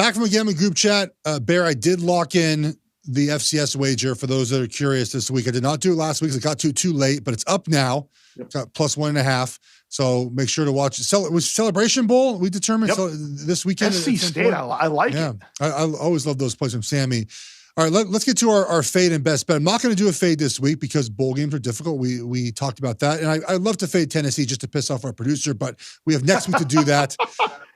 Back from the gambling group chat, Bear, I did lock in the FCS wager for those that are curious this week. I did not do it last week because I got to it too late, but it's up now. Yep. It's got +1.5. So make sure to watch it. It was Celebration Bowl, we determined. Yep. So this weekend. SC State, I like it. I always love those plays from Sammy. All right, let's get to our fade and best bet. I'm not going to do a fade this week because bowl games are difficult. We talked about that. And I love to fade Tennessee just to piss off our producer, but we have next week to do that.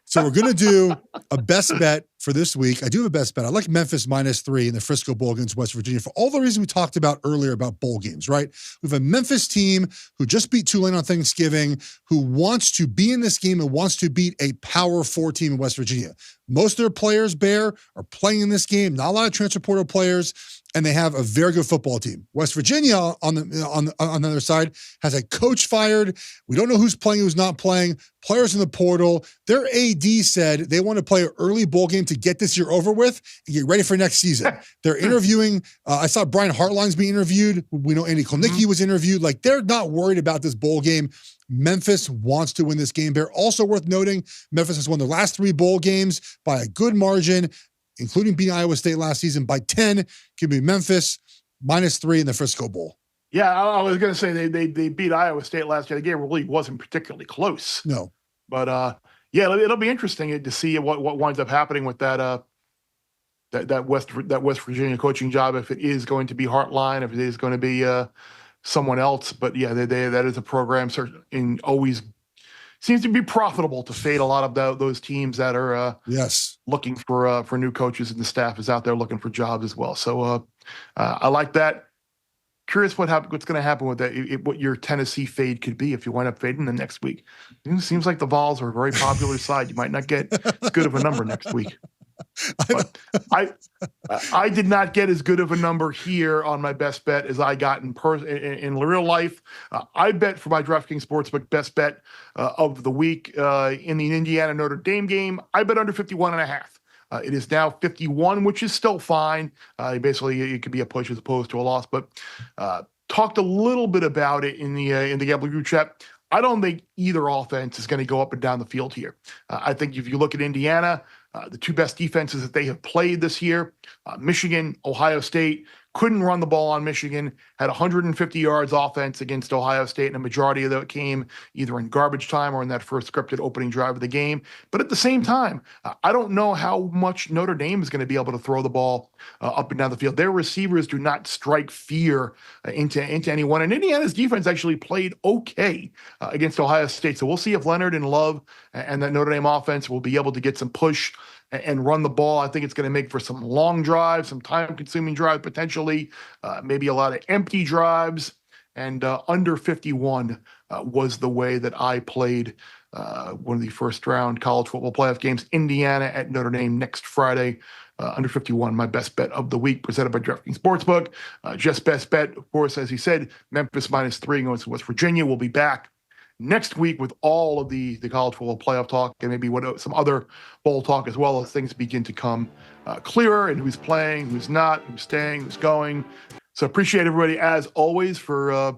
So we're going to do a best bet for this week. I do have a best bet. I like Memphis -3 in the Frisco Bowl against West Virginia for all the reasons we talked about earlier about bowl games, right? We have a Memphis team who just beat Tulane on Thanksgiving, who wants to be in this game and wants to beat a Power 4 team in West Virginia. Most of their players, Bear, are playing in this game. Not a lot of transfer portal players, and they have a very good football team. West Virginia, on the other side, has a coach fired. We don't know who's playing, who's not playing. Players in the portal. Their AD said they want to play an early bowl game to get this year over with and get ready for next season. They're interviewing. I saw Brian Hartline's being interviewed. We know Andy Kolnicki was interviewed. Like, they're not worried about this bowl game. Memphis wants to win this game, Bear. Also worth noting, Memphis has won their last 3 bowl games by a good margin, including beating Iowa State last season by 10. Could be Memphis -3 in the Frisco Bowl. Yeah, I was going to say they beat Iowa State last year. The game really wasn't particularly close. No. But, yeah, it'll be interesting to see what winds up happening with that West Virginia coaching job, if it is going to be Hartline, if it is going to be someone else. But, yeah, that is a program and always seems to be profitable to fade a lot of those teams that are looking for new coaches, and the staff is out there looking for jobs as well. So I like that. Curious what's going to happen with that, what your Tennessee fade could be if you wind up fading them next week. It seems like the Vols are a very popular side. You might not get as good of a number next week. But I did not get as good of a number here on my best bet as I got in real life. I bet for my DraftKings Sportsbook best bet of the week in the Indiana Notre Dame game. I bet under 51.5. It is now 51, which is still fine. Basically, it could be a push as opposed to a loss. But talked a little bit about it in the gambling group chat. I don't think either offense is going to go up and down the field here. I think if you look at Indiana, the 2 best defenses that they have played this year, Michigan, Ohio State, couldn't run the ball on Michigan, had 150 yards offense against Ohio State, and a majority of that came either in garbage time or in that first scripted opening drive of the game. But at the same time, I don't know how much Notre Dame is going to be able to throw the ball up and down the field. Their receivers do not strike fear into anyone. And Indiana's defense actually played okay against Ohio State. So we'll see if Leonard and Love and that Notre Dame offense will be able to get some push and run the ball. I think it's going to make for some long drives, some time-consuming drives potentially, maybe a lot of empty drives, and under 51 was the way that I played one of the first-round college football playoff games. Indiana at Notre Dame next Friday, under 51, my best bet of the week, presented by DraftKings Sportsbook. Just best bet, of course, as he said, Memphis -3 going to West Virginia. We'll be back next week with all of the college football playoff talk and maybe some other bowl talk as well, as things begin to come clearer, and who's playing, who's not, who's staying, who's going. So appreciate everybody, as always, for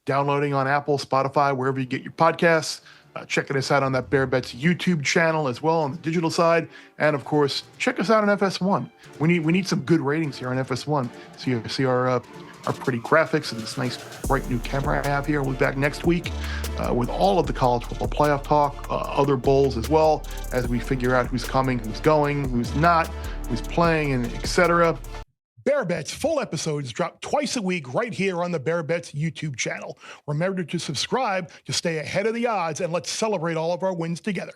downloading on Apple, Spotify, wherever you get your podcasts, checking us out on that Bear Bets YouTube channel as well on the digital side. And of course, check us out on FS1. We need some good ratings here on FS1. So you see our pretty graphics and this nice bright new camera I have here. We'll be back next week with all of the college football playoff talk, other bowls as well, as we figure out who's coming, who's going, who's not, who's playing, and etc. Bear Bets full episodes drop twice a week right here on the Bear Bets YouTube channel. Remember to subscribe to stay ahead of the odds, and let's celebrate all of our wins together.